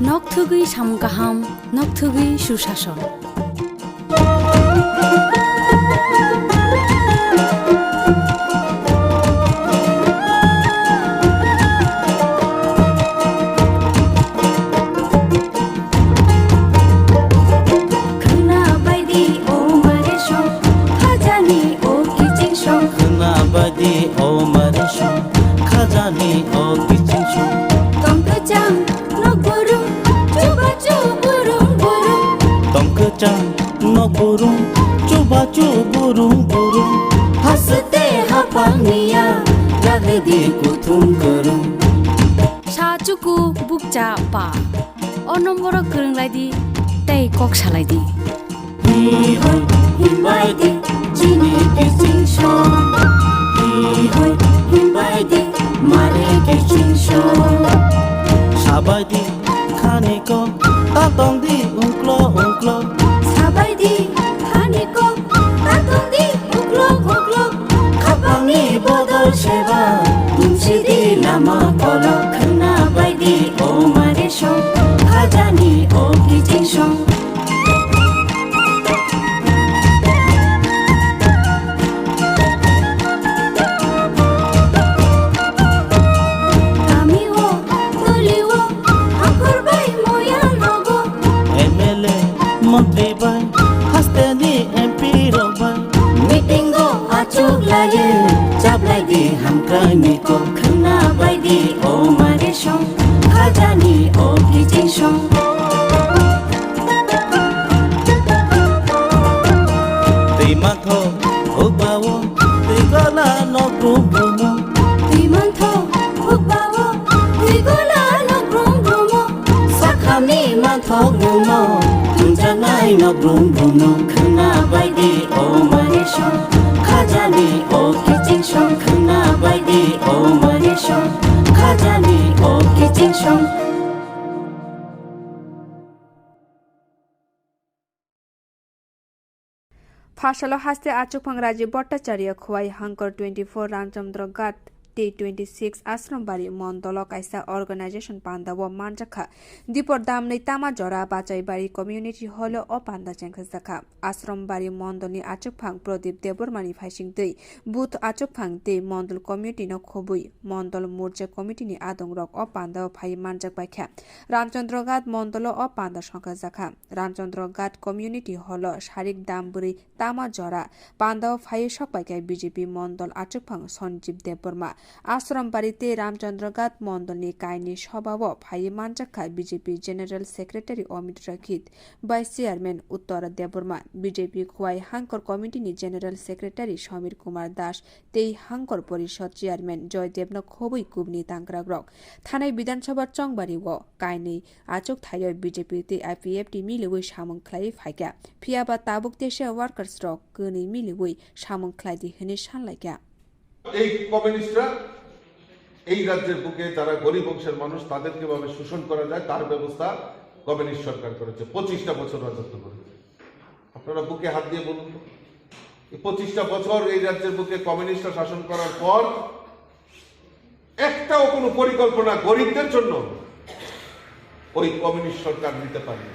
নকথুগুই সামগাহাম নকথুগুই সুশাসন খাজানি ও কিচিং সং তংকচাং নগরুং চুবাচু বুরুং বুরুং তংকচাং নগরুং চুবাচু বুরুং বুরুং হাসতে হাপাংনিয়া রাগদি কুথুম করুং সাচুকু বুকচা পা অ নম্বর গরংলাইদি তাই কক সালাইদি হি হই হিমাইদি চিনি কিচিং সং হি হই হিমাইদি মারে কিচিং সং সাবাইদি খানিকো তাতংদি উংক্লো উংক্লো সাবাইদি খানিকো তাতংদি উকলো উকলো খাপাংনি বদল সেবা তুমসিদি লামা কলো খনা বাইদি ও মারে সং খাজানি ও কিচিং সং মন্ত্রী বাই হাসতেনি এমপি রবাই মিটিং গো আচুক লাগে চাবলাই দি হামক্রাই মিকো খনা বাইদি ও মারে সং খাজানি ও কিচিং সং তুই মাথো উবাও তুই গলা নগ্রুম ব্রুম তুই মন্থ উবাও তুই গোলা নগ্রুম ব্রুম সাখানি মাথো গ্রুম জানাই নগ্রুম ব্রুম খনা বাইদি ও মারে সং খাজানি ও কিচিং সং খনা বাইদি ও মারে সং খাজানি ও কিচিং সং फाशलो हास्ते आचुकफांग राजीव भट्टाचार्य खुवाई हांकर 24 रामचंद्र घाट T26 आश्रमबारी मण्डल काइसा अर्गानाइजेशन पान्दाव मानजाखा दिपर दामनै तामा जरा बाचाइबारी कम्युनिटी हल अ पान्दा चेंखजाखा आश्रमबारी मण्डलनि आचुकफांग प्रदीप देबरमानि फाइसिं दै बुथ आचुकफांग दै मण्डल कमिटी न खबुई मण्डल मोर्चा कमिटीनि आदंरक अ पान्दाव फाइ मानजाक बाख्या रामचंद्र घाट मण्डल अ पान्दा संखाजाखा रामचंद्र घाट कम्युनिटी हल शारिक दामबुरी तामा जरा पान्दाव फाइ सकबाइका बीजेपी मण्डल आचुकफांग सञ्जीव देबबर्मा आश्रमबारीते रामचंद्र घाट मण्डलनि कायनि सभाव फाइ मानजाखा BJP general secretary Amit Rakhit vice chairman Uttar Debbarma BJP खुवाई हांकर कमिटीनि जेनेरल सेक्रेटारी समीर कुमार दास तेई हांकर परिषद चेयरमैन जयदेव न खबुई कुबनि तांग्राग्रक थानाय विधानसभा चंगबारी व कायनि आचुक थायो बीजेपी ते आईपीएफटी मिलिवै सामंख्लाय फाइका फियाबा ताबुक देशे वार्कार्स रक गनि मिलिवै सामंख्लायदि हने सानलायका এই কমিউনিস্টরা এই রাজ্যের বুকে যারা গরিব অংশের মানুষ তাদেরকে কিভাবে শোষণ করা যায় তার ব্যবস্থা কমিউনিস্ট সরকার করেছে 25টা বছর রাজত্ব করেছে আপনারা বুকে হাত দিয়ে বলুন তো এই 25টা বছর এই রাজ্যের বুকে কমিউনিস্টরা শাসন করার পর একটাও কোনো পরিকল্পনা গরিবদের জন্য ওই কমিউনিস্ট সরকার নিতে পারেনি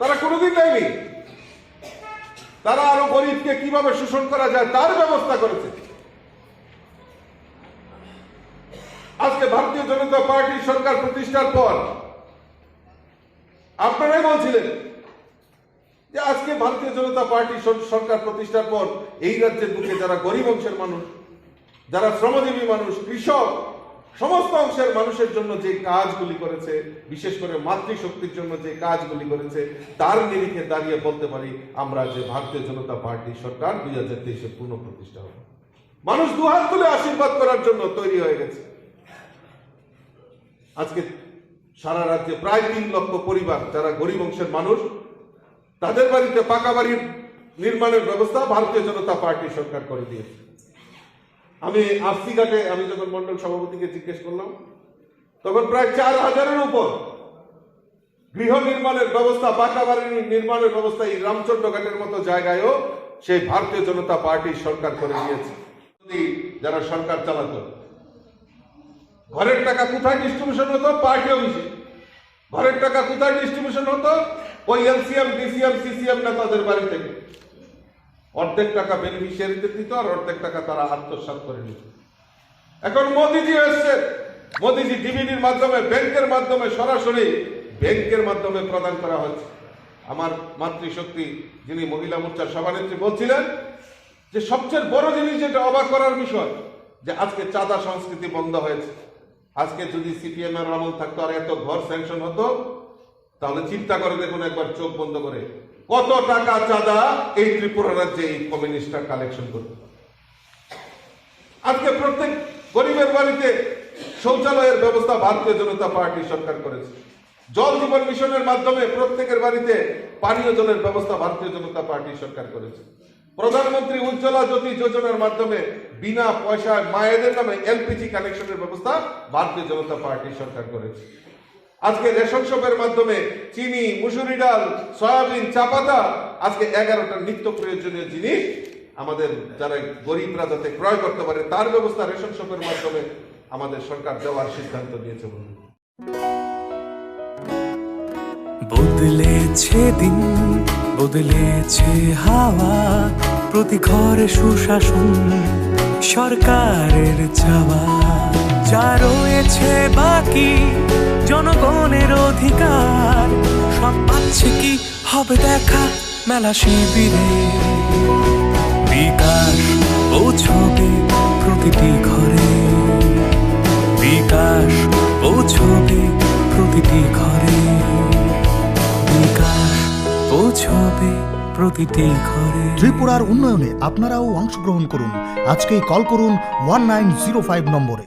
তারা কোনোদিন নেয়নি তারা আরো গরিবকে কিভাবে শোষণ করা যায় তার ব্যবস্থা করেছে আজকে ভারতীয় জনতা পার্টি সরকার প্রতিষ্ঠার পর আপনারাই বলছিলেন যে আজকে ভারতীয় জনতা পার্টি সরকার প্রতিষ্ঠার পর এই রাজ্যের বুকে যারা গরিব অংশের মানুষ যারা শ্রমজীবী মানুষ কৃষক সমস্ত অংশের মানুষের জন্য যে কাজগুলি করেছে বিশেষ করে মাতৃশক্তির জন্য যে কাজগুলি করেছে তার নিরিখে দাঁড়িয়ে বলতে পারি আমরা যে ভারতীয় জনতা পার্টি সরকার 2023-এ পূর্ণ প্রতিষ্ঠা হবে মানুষ দুহাত তুলে আশীর্বাদ করার জন্য তৈরি হয়ে গেছে আজকে সারা রাজ্যে প্রায় 3 লক্ষ পরিবার যারা গরিব অংশের মানুষ তাদের বাড়িতে পাকা বাড়ির নির্মাণের ব্যবস্থা ভারতীয় জনতা পার্টি সরকার করে দিয়েছে আমি আরসি ঘাটে আমি যখন মন্ডল সভাপতিকে জিজ্ঞেস করলাম তখন প্রায় 4000-এর উপর গৃহ নির্মাণের ব্যবস্থা পাকা বাড়ি নির্মাণের ব্যবস্থা এই রামচন্দ্র ঘাটের মতো জায়গায়ও সেই ভারতীয় জনতা পার্টি সরকার করে দিয়েছে যারা সরকার চালাতো ঘরের টাকা কোথায় ডিস্ট্রিবিউশন হতো? পার্টি অফিসে। ঘরের টাকা কোথায় ডিস্ট্রিবিউশন হতো? ওই এলসিএম, ডিসিএম, সিসিএম নেতাদের বাড়ি থেকে। অর্ধেক টাকা বেনিফিশিয়ারিতে দিত আর অর্ধেক টাকা তারা আত্মসাৎ করে নিত। এখন মোদিজি এসছে, মোদিজি ডিবিডির মাধ্যমে, ব্যাংকের মাধ্যমে, সরাসরি ব্যাংকের মাধ্যমে প্রদান করা হচ্ছে। আমার মাতৃশক্তি যিনি মহিলা মোর্চার সভানেত্রী বলছিলেন যে সবচেয়ে বড় জিনিস যেটা অবাক করার বিষয়, যে আজকে চাঁদা সংস্কৃতি বন্ধ হয়েছে। আজকে যদি সিপিএম এর আমল থাকতো আর এত ঘর স্যাংশন হতো, তাহলে চিন্তা করে দেখুন একবার, চোখ বন্ধ করে, কত টাকা চাঁদা এই ত্রিপুরা রাজ্যে এই কমিউনিস্টরা কালেকশন করত। আজকে প্রত্যেক গরিবের বাড়িতে শৌচালয়ের ব্যবস্থা ভারতীয় জনতা পার্টি সরকার করেছে। জল জীবন মিশনের মাধ্যমে প্রত্যেকের বাড়িতে পানীয় জলের ব্যবস্থা ভারতীয় জনতা পার্টি সরকার করেছে। প্রধানমন্ত্রী উজ্জ্বলা জ্যোতি যোজনার মাধ্যমে বিনা পয়সায় মায়েদের নামে এলপিজি কানেকশনের ব্যবস্থা ভারতীয় জনতা পার্টি সরকার করেছে। আজকে রেশন শপের মাধ্যমে চিনি, মুসুরি ডাল, সয়াবিন, চা পাতা, আজকে 11টা নিত্য প্রয়োজনীয় জিনিস আমাদের যারা গরিবরা যাতে ক্রয় করতে পারে তার ব্যবস্থা রেশন শপের মাধ্যমে আমাদের সরকার দেওয়ার সিদ্ধান্ত নিয়েছে। বদলেছে দিন, বদলেছে হাওয়া, প্রতি ঘরে সুশাসন সরকারের চাওয়া। যা রয়েছে বাকি জনগণের অধিকার, সব পাচ্ছে কি হবে দেখা মেলা শিবিরে। বিকাশ পৌঁছবে প্রতিটি ঘরে, বিকাশ পৌঁছবে প্রতিটি ঘরে, বিকাশ পৌঁছবে প্রতিটি ঘরে। ত্রিপুরার উন্নয়নে আপনারাও অংশগ্রহণ করুন। আজকেই কল করুন 1905 নম্বরে।